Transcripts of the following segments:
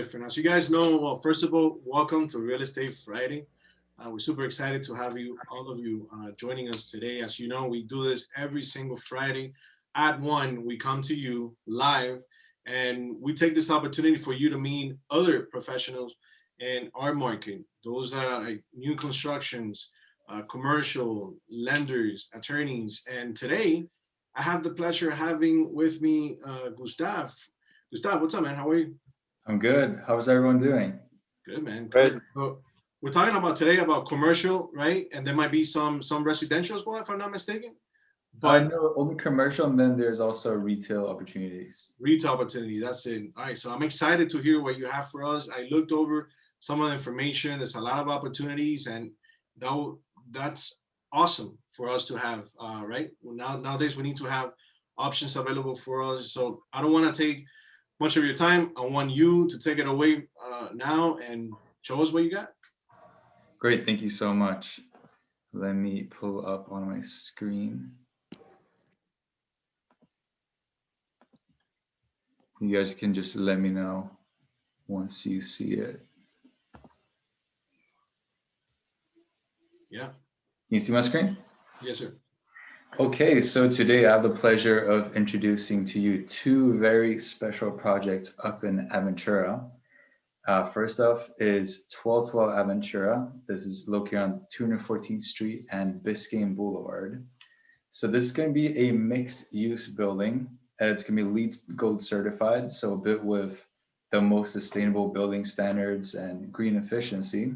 different. As you guys know, well, first of all, welcome to Real Estate Friday. We're super excited to have you, all of you, joining us today. As you know, we do this every single Friday at 1. We come to you live and we take this opportunity for you to meet other professionals in our market, those that are like new constructions, commercial, lenders, attorneys. And today, I have the pleasure of having with me Gustav. Gustav, what's up, man? How are you? I'm good. How's everyone doing? Good man, Good. good. So we're talking about today about commercial, right? And there might be some residential as well, if I'm not mistaken. I But know only commercial, and then there's also retail opportunities. retail opportunity, that's it. All right, so I'm excited to hear what you have for us. I looked over some of the information. There's a lot of opportunities, and that that's awesome for us to have. Right nowadays, we need to have options available for us. So I don't want to take much of your time. I want you to take it away now and show us what you got. Great, thank you so much. Let me pull up on my screen. You guys can just let me know once you see it. Yeah. Can you see my screen? Yes, sir. Okay, so today I have the pleasure of introducing to you two very special projects up in Aventura. First off is 1212 Aventura. This is located on 214th Street and Biscayne Boulevard. So this is going to be a mixed use building. It's going to be LEED Gold certified, so a bit with the most sustainable building standards and green efficiency.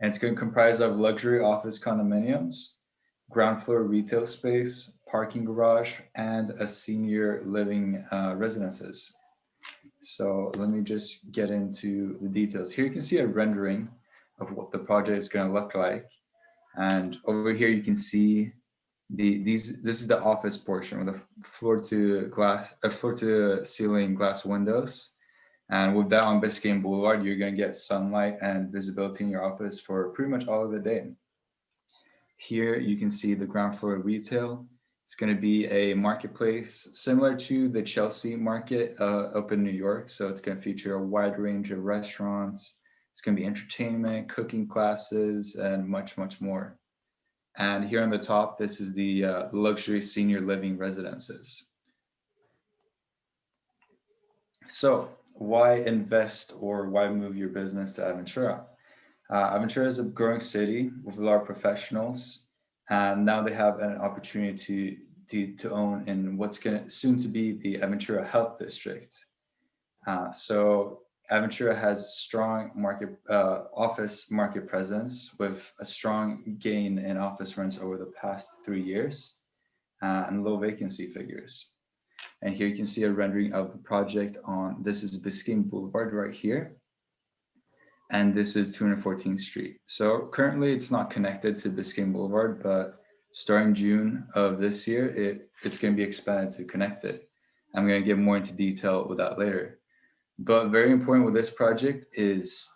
And it's going to comprise of luxury office condominiums, ground floor retail space, parking garage, and a senior living residences. So let me just get into the details. Here you can see a rendering of what the project is going to look like. And over here you can see this is the office portion with a floor to ceiling glass windows. And with that on Biscayne Boulevard, you're going to get sunlight and visibility in your office for pretty much all of the day. Here you can see the ground floor retail. It's going to be a marketplace similar to the Chelsea market up in New York. So it's going to feature a wide range of restaurants. It's going to be entertainment, cooking classes, and much, much more. And here on the top, this is the luxury senior living residences. So why invest or why move your business to Aventura? Aventura is a growing city with a lot of professionals, and now they have an opportunity to own in what's going to soon to be the Aventura Health District. So Aventura has strong office market presence with a strong gain in office rents over the past 3 years and low vacancy figures. And here you can see a rendering of the project on, this is Biscayne Boulevard right here. And this is 214th Street. So currently it's not connected to Biscayne Boulevard, but starting June of this year, it's going to be expanded to connect it. I'm going to get more into detail with that later. But very important with this project is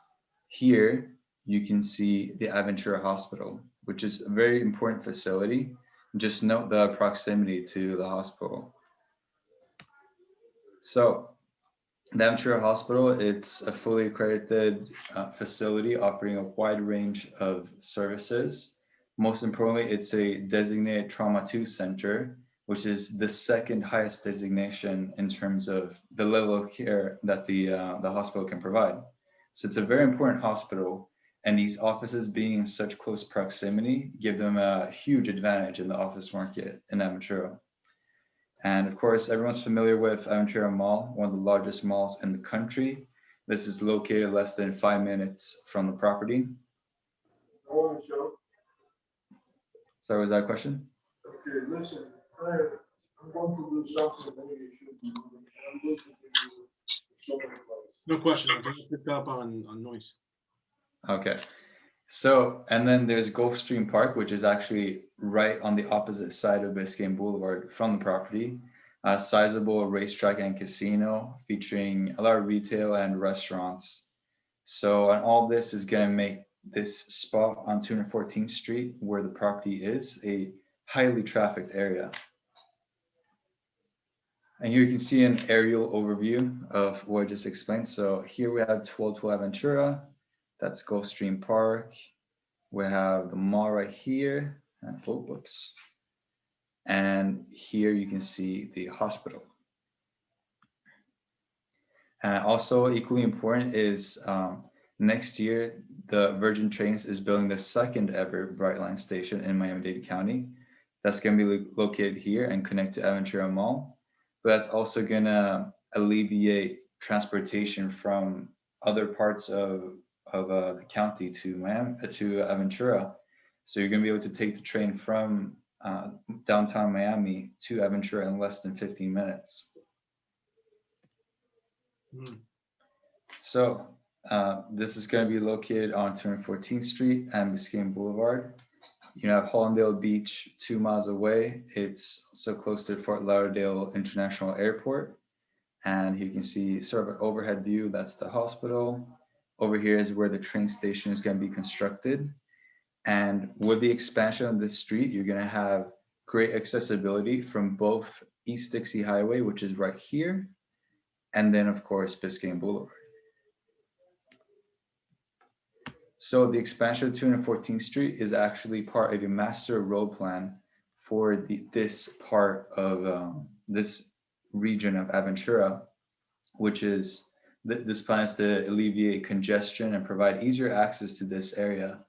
here you can see the Aventura Hospital, which is a very important facility. Just note the proximity to the hospital. So the Aventura Hospital, it's a fully accredited facility offering a wide range of services. Most importantly, it's a designated Trauma 2 center, which is the second highest designation in terms of the level of care that the hospital can provide. So it's a very important hospital, and these offices being in such close proximity give them a huge advantage in the office market in Aventura. And of course, everyone's familiar with Aventura Mall, one of the largest malls in the country. This is located less than 5 minutes from the property. Sorry, was that a question? Okay, listen, I'm going to do something maybe you should be doing. I'm going to give you so many places. No question. I think I picked up on noise. Okay. So, and then there's Gulfstream Park, which is actually right on the opposite side of Biscayne Boulevard from the property. A sizable racetrack and casino featuring a lot of retail and restaurants. So, and all this is going to make this spot on 214th Street, where the property is, a highly trafficked area. And here you can see an aerial overview of what I just explained. So here we have 1212 Aventura, that's Gulfstream Park. We have the mall right here, and oh, whoops. And here you can see the hospital. Also, equally important is next year, the Virgin Trains is building the second ever Brightline station in Miami-Dade County. That's going to be located here and connect to Aventura Mall. But that's also going to alleviate transportation from other parts of the county to Miami, to Aventura. So you're going to be able to take the train from downtown Miami to Aventura in less than 15 minutes. Mm. So this is going to be located on 214th Street and Biscayne Boulevard. You have Hollandale Beach 2 miles away. It's so close to Fort Lauderdale International Airport. And here you can see sort of an overhead view. That's the hospital. Over here is where the train station is going to be constructed. And with the expansion of this street, you're going to have great accessibility from both East Dixie Highway, which is right here, and then, of course, Biscayne Boulevard. So the expansion of 214th Street is actually part of a master road plan for this part of this region of Aventura, which is this plan is to alleviate congestion and provide easier access to this area.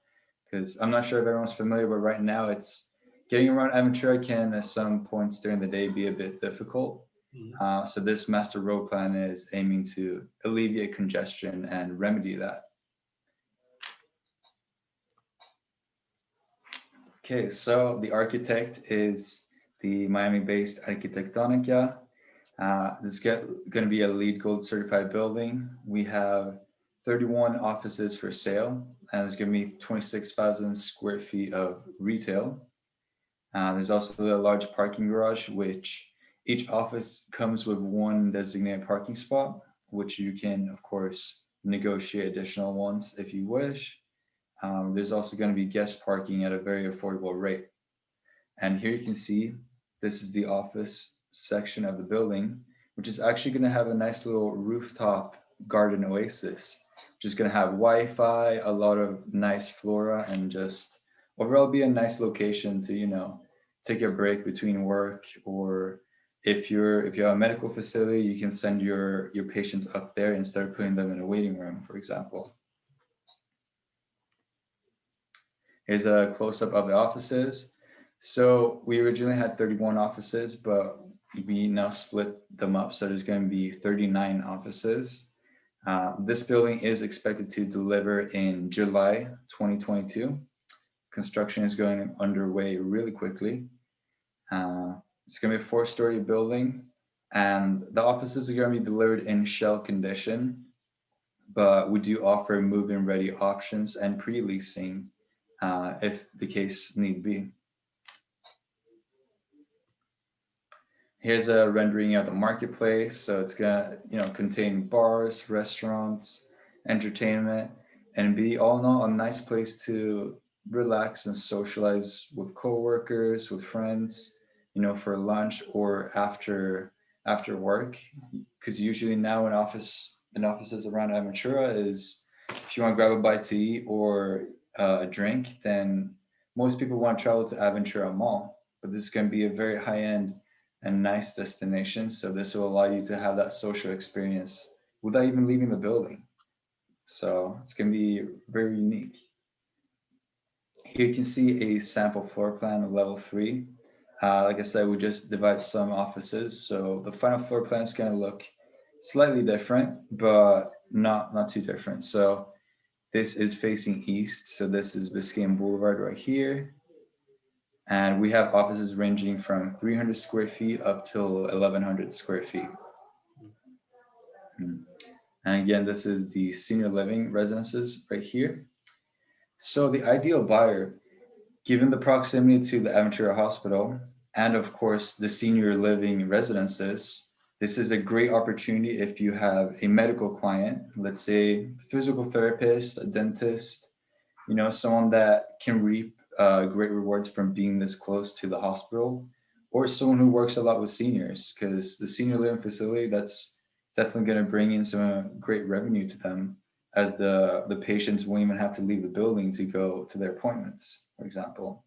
Because I'm not sure if everyone's familiar, but right now it's getting around Aventura can at some points during the day be a bit difficult. Mhm. So this master road plan is aiming to alleviate congestion and remedy that. Okay, so the architect is the Miami-based Arquitectonica. This is going to be a LEED Gold certified building. We have 31 offices for sale, and there's going to be 26,000 square feet of retail. There's also a large parking garage, which each office comes with one designated parking spot, which you can, of course, negotiate additional ones if you wish. There's also going to be guest parking at a very affordable rate. And here you can see this is the office section of the building, which is actually going to have a nice little rooftop garden oasis, which is going to have Wi-Fi, a lot of nice flora, and just overall be a nice location to, take a break between work, or if you have a medical facility, you can send your patients up there instead of putting them in a waiting room, for example. Here's a close-up of the offices. So we originally had 31 offices, but we now split them up. So there's going to be 39 offices. This building is expected to deliver in July 2022. Construction is going underway really quickly. It's going to be a 4-story building, and the offices are going to be delivered in shell condition, but we do offer move-in ready options and pre-leasing if the case need be. Here's a rendering of the marketplace. So it's gonna, contain bars, restaurants, entertainment, and be all in all a nice place to relax and socialize with coworkers, with friends, for lunch or after work. Because usually now in offices around Aventura is if you want to grab a bite to eat or a drink, then most people want to travel to Aventura Mall. But this can be a very high end and nice destination. So this will allow you to have that social experience without even leaving the building. So it's going to be very unique. Here you can see a sample floor plan of level 3. Like I said, we just divided some offices. So the final floor plan is going to look slightly different, but not too different. So this is facing east. So this is Biscayne Boulevard right here. And we have offices ranging from 300 square feet up till 1,100 square feet. Hmm. And again, this is the senior living residences right here. So the ideal buyer, given the proximity to the Aventura Hospital and of course the senior living residences, this is a great opportunity if you have a medical client, let's say physical therapist, a dentist, someone that can reap great rewards from being this close to the hospital, or someone who works a lot with seniors, because the senior living facility, that's definitely going to bring in some great revenue to them, as the patients won't even have to leave the building to go to their appointments, for example.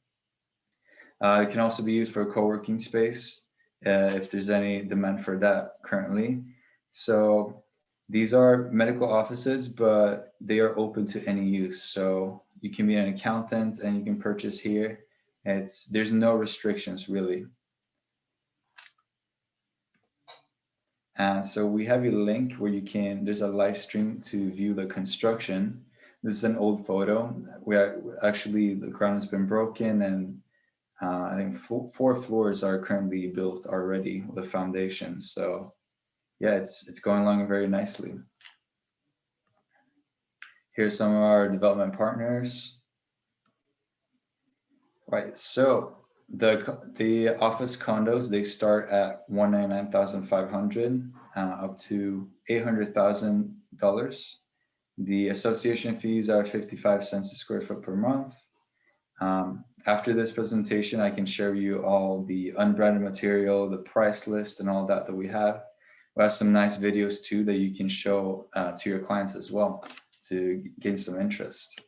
It can also be used for a co-working space, if there's any demand for that currently. So these are medical offices, but they are open to any use. So you can be an accountant and you can purchase here. There's no restrictions really. So we have a link where there's a live stream to view the construction. This is an old photo. Actually, the ground has been broken, and I think four floors are currently built already with the foundation. So yeah, it's going along very nicely. Here's some of our development partners. Right, so the office condos, they start at 199,500 up to $800,000. The association fees are 55 cents a square foot per month. After this presentation, I can share you all the unbranded material, the price list, and all that we have. We have some nice videos too that you can show to your clients as well to gain some interest.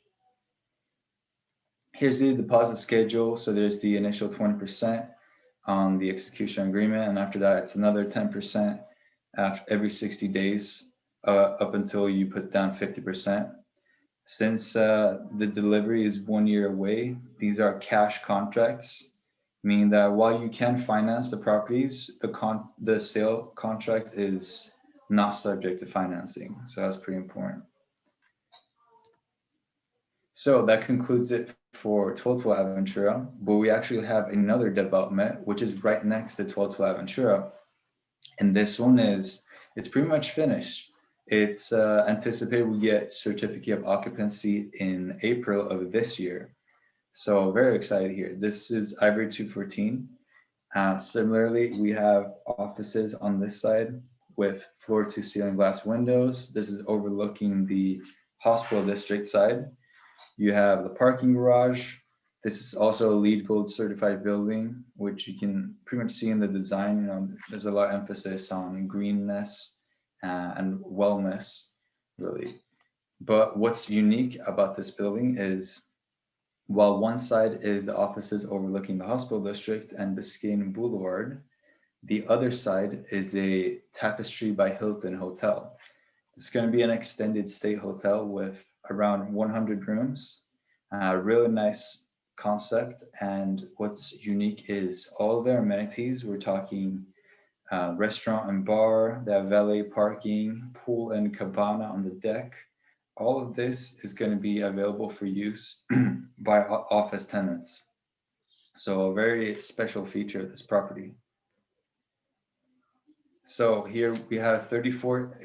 Here's the deposit schedule. So there's the initial 20% on the execution agreement, and after that, it's another 10% after every 60 days up until you put down 50%. Since the delivery is 1 year away, these are cash contracts, meaning that while you can finance the properties, the sale contract is not subject to financing. So that's pretty important. So that concludes it for 1212 Aventura, but we actually have another development, which is right next to 1212 Aventura. And this one it's pretty much finished. It's anticipated we get certificate of occupancy in April of this year. So very excited here. This is Ivory 214. Similarly, we have offices on this side with floor to ceiling glass windows. This is overlooking the hospital district side. You have the parking garage. This is also a LEED Gold certified building, which you can pretty much see in the design. There's a lot of emphasis on greenness and wellness, really. But what's unique about this building is, while one side is the offices overlooking the hospital district and Biscayne Boulevard, the other side is a Tapestry by Hilton hotel. It's going to be an extended stay hotel with around 100 rooms. Really nice concept. And what's unique is all their amenities. We're talking restaurant and bar, they have valet parking, pool and cabana on the deck. All of this is going to be available for use by office tenants. So a very special feature of this property. So here we have 34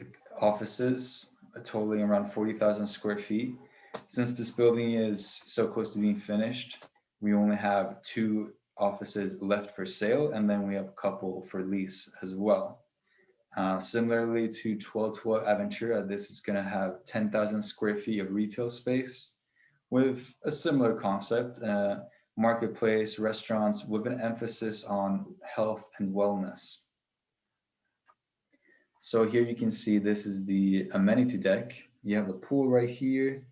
offices, totaling around 40,000 square feet. Since this building is so close to being finished, we only have 2 offices left for sale, and then we have a couple for lease as well. Similarly to 1212 Aventura, this is going to have 10,000 square feet of retail space with a similar concept, marketplace, restaurants, with an emphasis on health and wellness. So here you can see this is the amenity deck. You have the pool right here.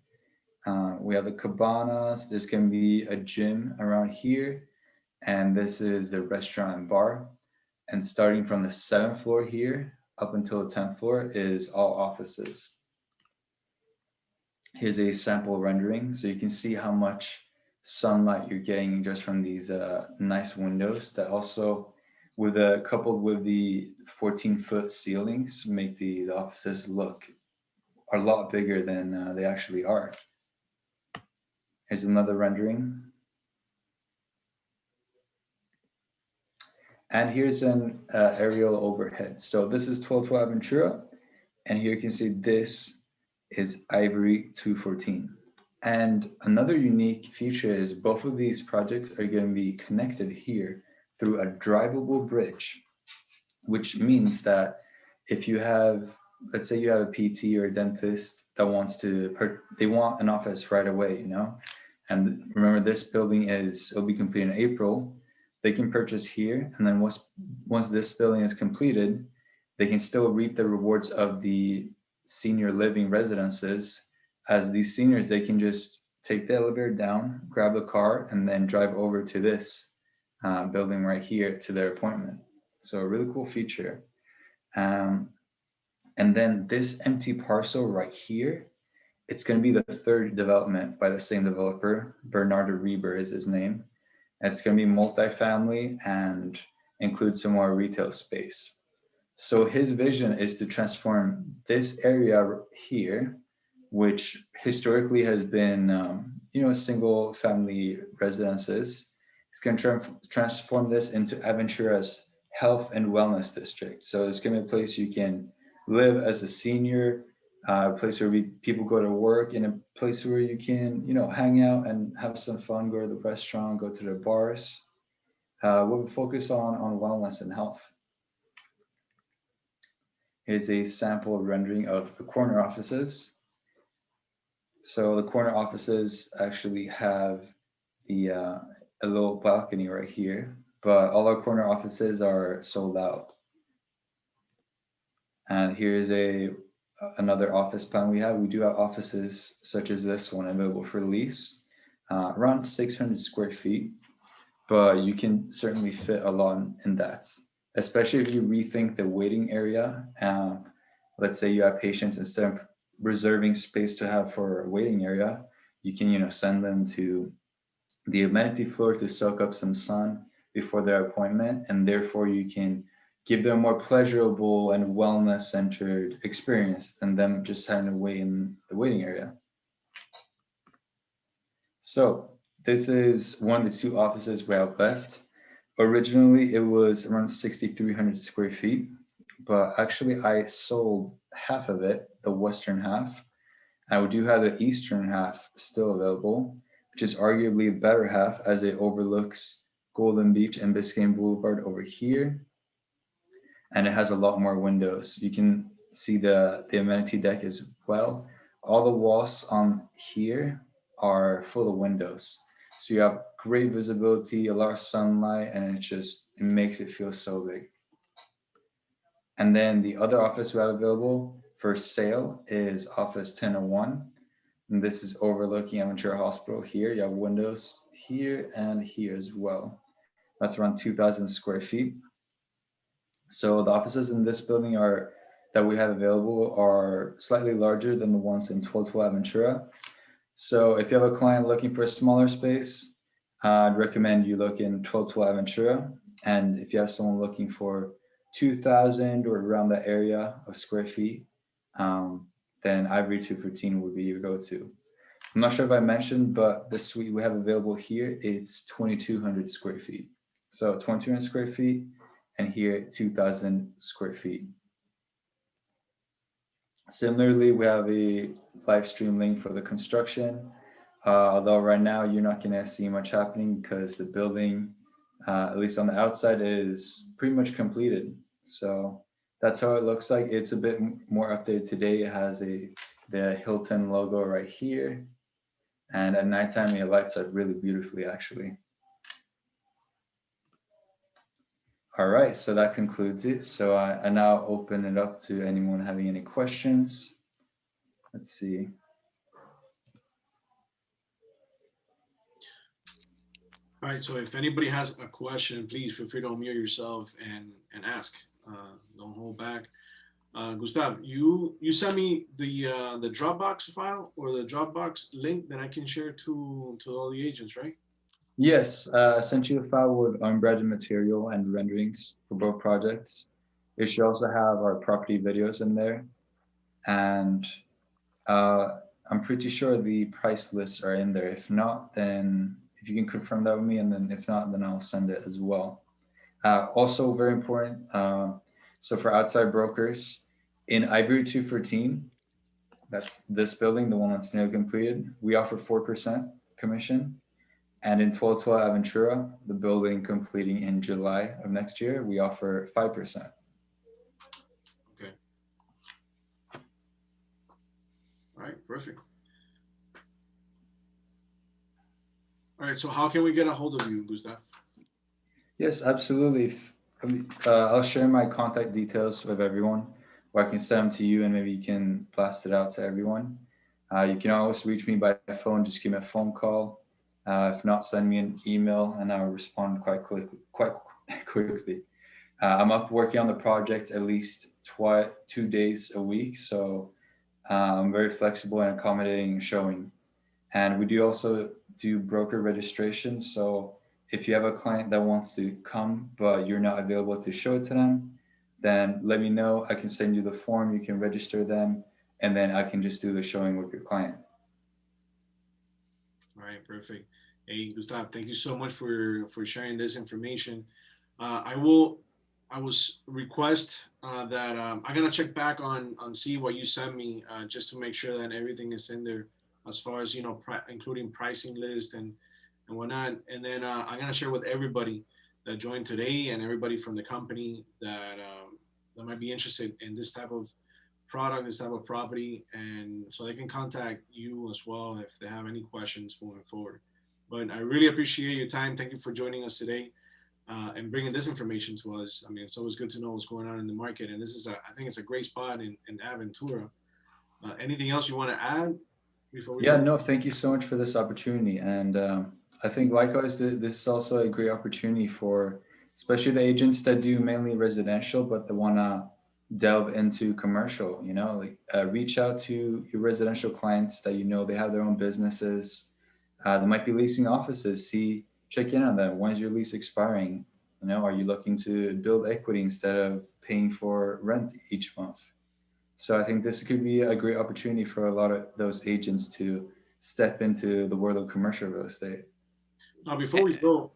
We have the cabanas. There's going to be a gym around here. And this is the restaurant and bar. And starting from the 7th floor here up until the 10th floor is all offices. Here's a sample rendering. So you can see how much sunlight you're getting just from these nice windows that also, coupled with the 14-foot ceilings, make the offices look a lot bigger than they actually are. Here's another rendering. And here's an aerial overhead. So this is 1212 Aventura. And here you can see this is Ivory 214. And another unique feature is both of these projects are going to be connected here through a drivable bridge, which means that if you have, let's say you have a PT or a dentist that they want an office right away, And remember, this building it'll be complete in April. they can purchase here, and then once this building is completed, they can still reap the rewards of the senior living residences. As these seniors, they can just take the elevator down, grab a car, and then drive over to this building right here to their appointment. So a really cool feature. Um, and then this empty parcel right here, it's going to be the third development by the same developer. Bernardo Reber is his name. It's going to be multifamily and include some more retail space. So his vision is to transform this area here, which historically has been, single family residences. He's going to transform this into Aventura's health and wellness district. So it's going to be a place you can live as a senior, a place where people go to work, and a place where you can, hang out and have some fun, go to the restaurant, go to the bars, with a focus on wellness and health. Here's a sample rendering of the corner offices. So the corner offices actually have the a little balcony right here, but all our corner offices are sold out. And here's another office plan we have. We do have offices such as this one available for lease, around 600 square feet, but you can certainly fit a lot in that, especially if you rethink the waiting area. Let's say you have patients, instead of reserving space to have for a waiting area, you can, send them to the amenity floor to soak up some sun before their appointment, and therefore you can give them a more pleasurable and wellness centered experience than them just having to wait in the waiting area. So this is one of the two offices we have left. Originally, it was around 6,300 square feet, but actually I sold half of it, the western half. And we do have the eastern half still available, which is arguably the better half, as it overlooks Golden Beach and Biscayne Boulevard over here. And it has a lot more windows. You can see the amenity deck as well. All the walls on here are full of windows. So you have great visibility, a lot of sunlight, and it makes it feel so big. And then the other office we have available for sale is Office 1001. And this is overlooking Aventura Hospital here. You have windows here and here as well. That's around 2,000 square feet. So the offices in this building that we have available are slightly larger than the ones in 1212 Aventura. So if you have a client looking for a smaller space, I'd recommend you look in 1212 Aventura. And if you have someone looking for 2,000 or around that area of square feet, then Ivory 214 would be your go-to. I'm not sure if I mentioned, but the suite we have available here, it's 2,200 square feet. So 2,200 square feet, and here 2,000 square feet. Similarly, we have a live stream link for the construction. Although right now you're not going to see much happening because the building, at least on the outside, is pretty much completed. So that's how it looks like. It's a bit more updated today. It has the Hilton logo right here. And at nighttime, it lights up really beautifully, actually. All right, so that concludes it. So I now open it up to anyone having any questions. Let's see. All right, so if anybody has a question, please feel free to unmute yourself and ask. Don't hold back. Gustav, you sent me the Dropbox file or the Dropbox link that I can share to all the agents, right? Yes, I sent you a file with unbranded material and renderings for both projects. It should also have our property videos in there. And I'm pretty sure the price lists are in there. If not, then if you can confirm that with me, and then if not, then I'll send it as well. Also very important, so for outside brokers, in Ivory 214, that's this building, the one that's nearly completed, we offer 4% commission. And in 1212 Aventura, the building completing in July of next year, we offer 5%. Okay. All right, perfect. All right, so how can we get a hold of you, Gustav? Yes, absolutely. I'll share my contact details with everyone, or I can send them to you, and maybe you can blast it out to everyone. You can always reach me by phone. Just give me a phone call. If not, send me an email, and I'll respond quite quickly. Quite quickly. I'm up working on the project at least 2 days a week, so I'm very flexible and accommodating showing. And we do also do broker registration. So if you have a client that wants to come, but you're not available to show it to them, then let me know. I can send you the form, you can register them, and then I can just do the showing with your client. All right, perfect. Hey, Gustav, thank you so much for sharing this information. I will I was request that I'm gonna check back on see what you sent me just to make sure that everything is in there as far as including pricing list and whatnot. And then I'm gonna share with everybody that joined today and everybody from the company that might be interested in this type of product, this type of property, and so they can contact you as well if they have any questions moving forward. But I really appreciate your time. Thank you for joining us today and bringing this information to us. I mean, it's always good to know what's going on in the market, and this is I think it's a great spot in Aventura. Anything else you want to add before we Yeah, close? no, thank you so much for this opportunity. And I think likewise, this is also a great opportunity for especially the agents that do mainly residential, but they want to delve into commercial, like reach out to your residential clients that they have their own businesses. They might be leasing offices. Check in on them. When's your lease expiring? Are you looking to build equity instead of paying for rent each month? So I think this could be a great opportunity for a lot of those agents to step into the world of commercial real estate. Now, before we go,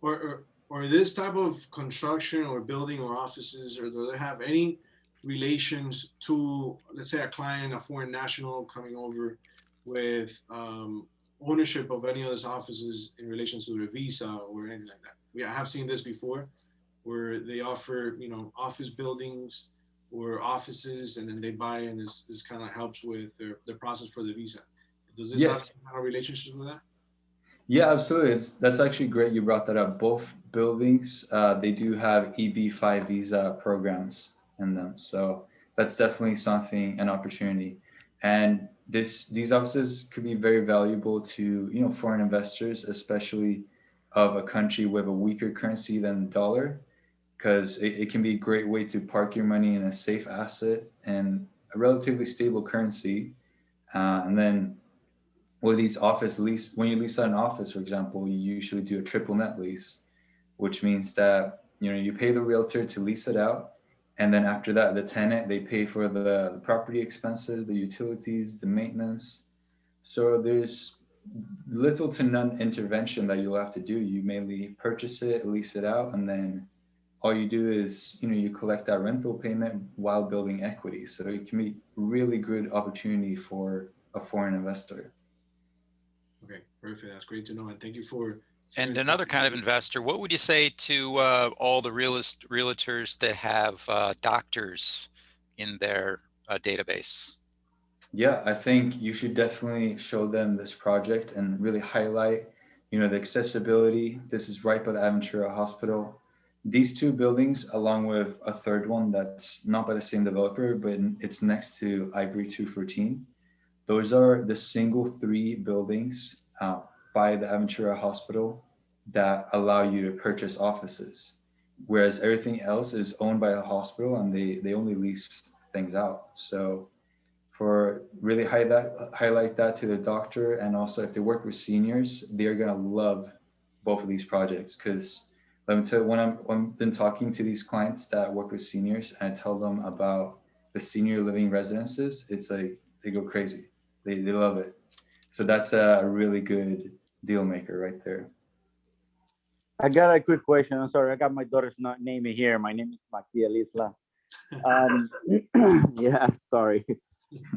or this type of construction or building or offices, or do they have any relations to, let's say, a client, a foreign national coming over with ownership of any of those offices in relation to their visa or anything like that? We have seen this before, where they offer, office buildings or offices, and then they buy, and this kind of helps with their process for the visa. Does this have Yes. some kind of relationship with that? Yeah, absolutely. That's actually great you brought that up. Both buildings, they do have EB-5 visa programs in them. So that's definitely something, an opportunity. And these offices could be very valuable to, foreign investors, especially of a country with a weaker currency than the dollar, because it can be a great way to park your money in a safe asset and a relatively stable currency. And then with these office lease, when you lease out an office, for example, you usually do a triple net lease, which means that you pay the realtor to lease it out, and then after that, the tenant, they pay for the property expenses, the utilities, the maintenance. So there's little to none intervention that you'll have to do. You mainly purchase it, lease it out, and then all you do is you collect that rental payment while building equity. So it can be really good opportunity for a foreign investor. Okay, perfect. That's great to know, and thank you for And sharing. another kind of investor, what would you say to all the realtors that have doctors in their database? Yeah, I think you should definitely show them this project and really highlight, the accessibility. This is right by the Aventura Hospital. These two buildings, along with a third one that's not by the same developer, but it's next to Ivory 214. Those are the single three buildings by the Aventura Hospital that allow you to purchase offices, whereas everything else is owned by the hospital and they only lease things out. So for really highlight that to the doctor, and also if they work with seniors, they're gonna love both of these projects. Because let me tell you, when I've been talking to these clients that work with seniors and I tell them about the senior living residences, it's like they go crazy. They love it. So that's a really good deal maker right there. I got a quick question. I'm sorry, I got my daughter's not name here. My name is Makia Lisla. Um, yeah, sorry.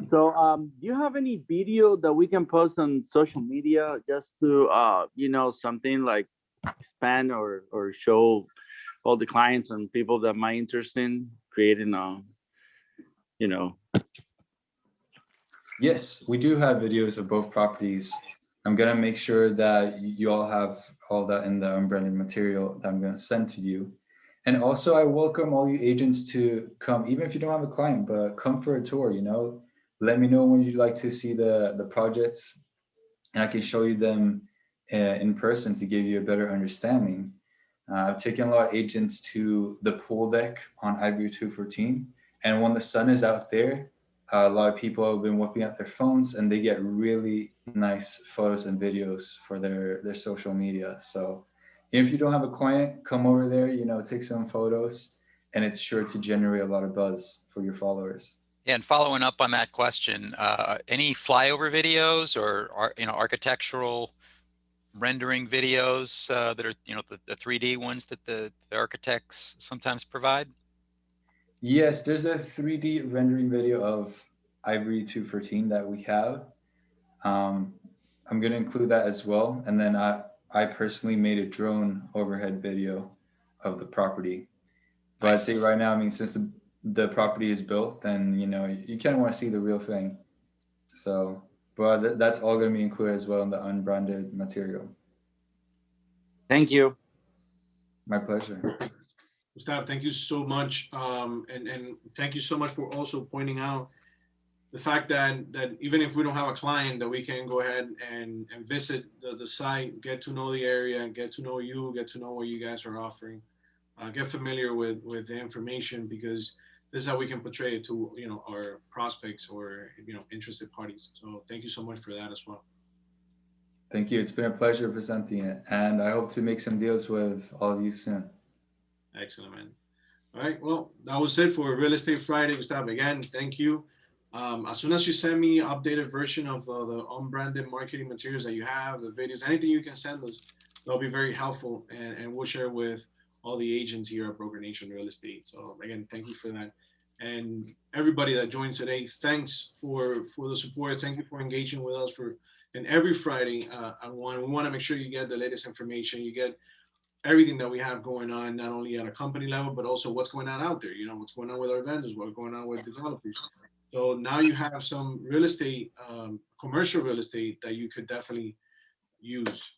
So, do you have any video that we can post on social media just to, something like expand or show all the clients and people that might interest in creating you know, Yes, we do have videos of both properties. I'm gonna make sure that you all have all that in the unbranded material that I'm gonna send to you. And also, I welcome all you agents to come, even if you don't have a client, but come for a tour. Let me know when you'd like to see the projects, and I can show you them in person to give you a better understanding. I've taken a lot of agents to the pool deck on Ivory 214, and when the sun is out there, a lot of people have been whipping out their phones, and they get really nice photos and videos for their social media. So if you don't have a client, come over there, take some photos, and it's sure to generate a lot of buzz for your followers. Yeah, and following up on that question, any flyover videos or architectural rendering videos that are the 3D ones that the architects sometimes provide? Yes, there's a 3D rendering video of Ivory 214 that we have. Um, I'm going to include that as well. And then I personally made a drone overhead video of the property. But I'd say Nice. right now, I mean, since the property is built, then, you kind of want to see the real thing. So, but that's all going to be included as well in the unbranded material. Thank you. My pleasure. Gustav, thank you so much. And thank you so much for also pointing out the fact that even if we don't have a client, that we can go ahead and visit the site, get to know the area, get to know you, get to know what you guys are offering, get familiar with the information, because this is how we can portray it to our prospects or interested parties. So thank you so much for that as well. Thank you. It's been a pleasure presenting it. And I hope to make some deals with all of you soon. Excellent, man. All right, well, that was it for Real Estate Friday, Gustav. Again, thank you. As soon as you send me updated version of the unbranded marketing materials that you have, the videos, anything you can send us, that'll be very helpful, and we'll share with all the agents here at Broker Nation Real Estate. So again, thank you for that. And everybody that joins today, thanks for the support. Thank you for engaging with us and every Friday. We want to make sure you get the latest information. You get everything that we have going on, not only at a company level, but also what's going on out there. What's going on with our vendors, what's going on with developers. So now you have some real estate, commercial real estate that you could definitely use.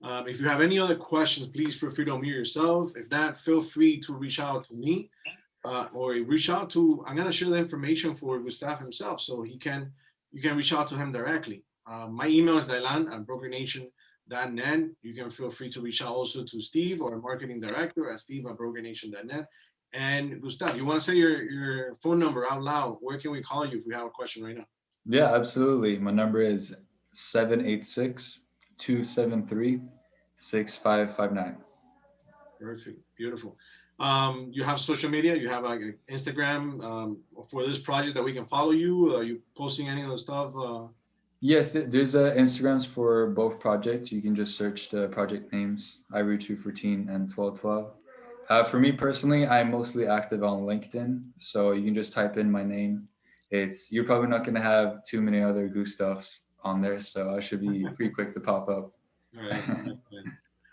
If you have any other questions, please feel free to unmute yourself. If not, feel free to reach out to me or reach out to, I'm going to share the information for Gustav himself, so you can reach out to him directly. My email is dailan@brokernation.net. You can feel free to reach out also to Steve, our marketing director, at steve@brokernation.net. And Gustav, you want to say your phone number out loud? Where can we call you if we have a question right now? Yeah, absolutely. My number is 786-273-6559. Perfect. Beautiful. You have social media? You have like Instagram for this project that we can follow you? Are you posting any of the stuff? Yes, there's Instagrams for both projects. You can just search the project names, Ivory 214 and 1212. For me personally, I'm mostly active on LinkedIn, so you can just type in my name. You're probably not going to have too many other Gustavs on there, so I should be pretty quick to pop up. All right.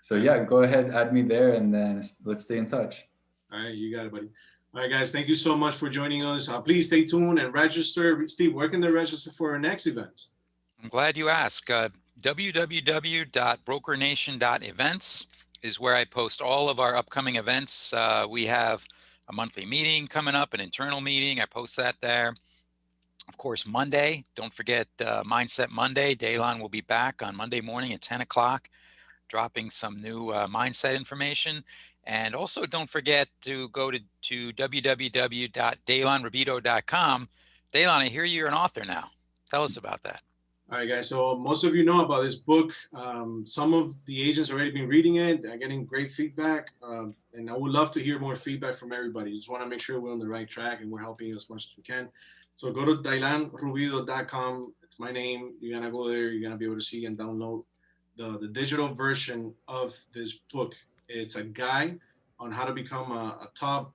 So yeah, go ahead, add me there, and then let's stay in touch. All right, you got it, buddy. All right, guys, thank you so much for joining us. Please stay tuned and register. Steve, where can they register for our next event? I'm glad you asked. www.brokernation.events is where I post all of our upcoming events. We have a monthly meeting coming up, an internal meeting. I post that there. Of course, Monday, don't forget Mindset Monday. Daylon will be back on Monday morning at 10 o'clock, dropping some new mindset information. And also don't forget to go to www.daylonrabito.com. Daylon, I hear you're an author now. Tell us about that. All right, guys. So most of you know about this book. Some of the agents already been reading it. They're getting great feedback. And I would love to hear more feedback from everybody. Just want to make sure we're on the right track and we're helping you as much as we can. So go to dailanrubido.com. It's my name. You're going to go there. You're going to be able to see and download the digital version of this book. It's a guide on how to become a top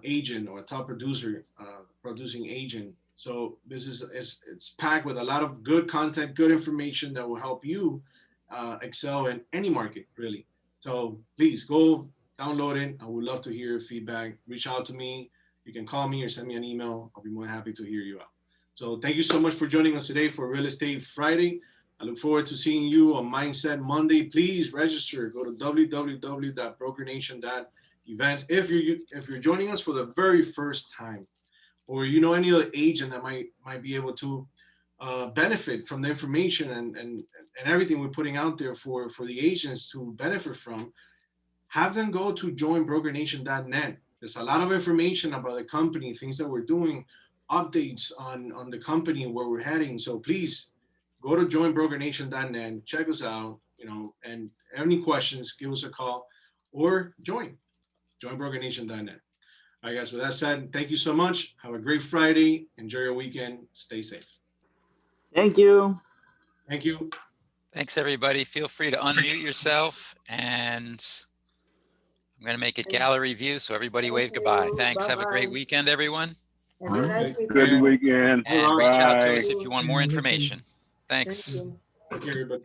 agent or a top producing agent. So this it's packed with a lot of good content, good information that will help you excel in any market, really. So please go download it. I would love to hear your feedback. Reach out to me. You can call me or send me an email. I'll be more than happy to hear you out. So thank you so much for joining us today for Real Estate Friday. I look forward to seeing you on Mindset Monday. Please register. Go to www.brokernation.events. If you're joining us for the very first time, or you know any other agent that might be able to benefit from the information and everything we're putting out there for the agents to benefit from, have them go to joinbrokernation.net. There's a lot of information about the company, things that we're doing, updates on the company, where we're heading. So please go to joinbrokernation.net, check us out, and any questions, give us a call or joinbrokernation.net. All right, guys, with that said, thank you so much. Have a great Friday. Enjoy your weekend. Stay safe. Thank you. Thank you. Thanks, everybody. Feel free to unmute yourself, and I'm going to make it gallery view so everybody wave goodbye. Thanks. Have a great weekend, everyone. Have a nice Good weekend. Good weekend. And reach out to Bye. us if you want more information. Thanks. Thank you. Take care, everybody.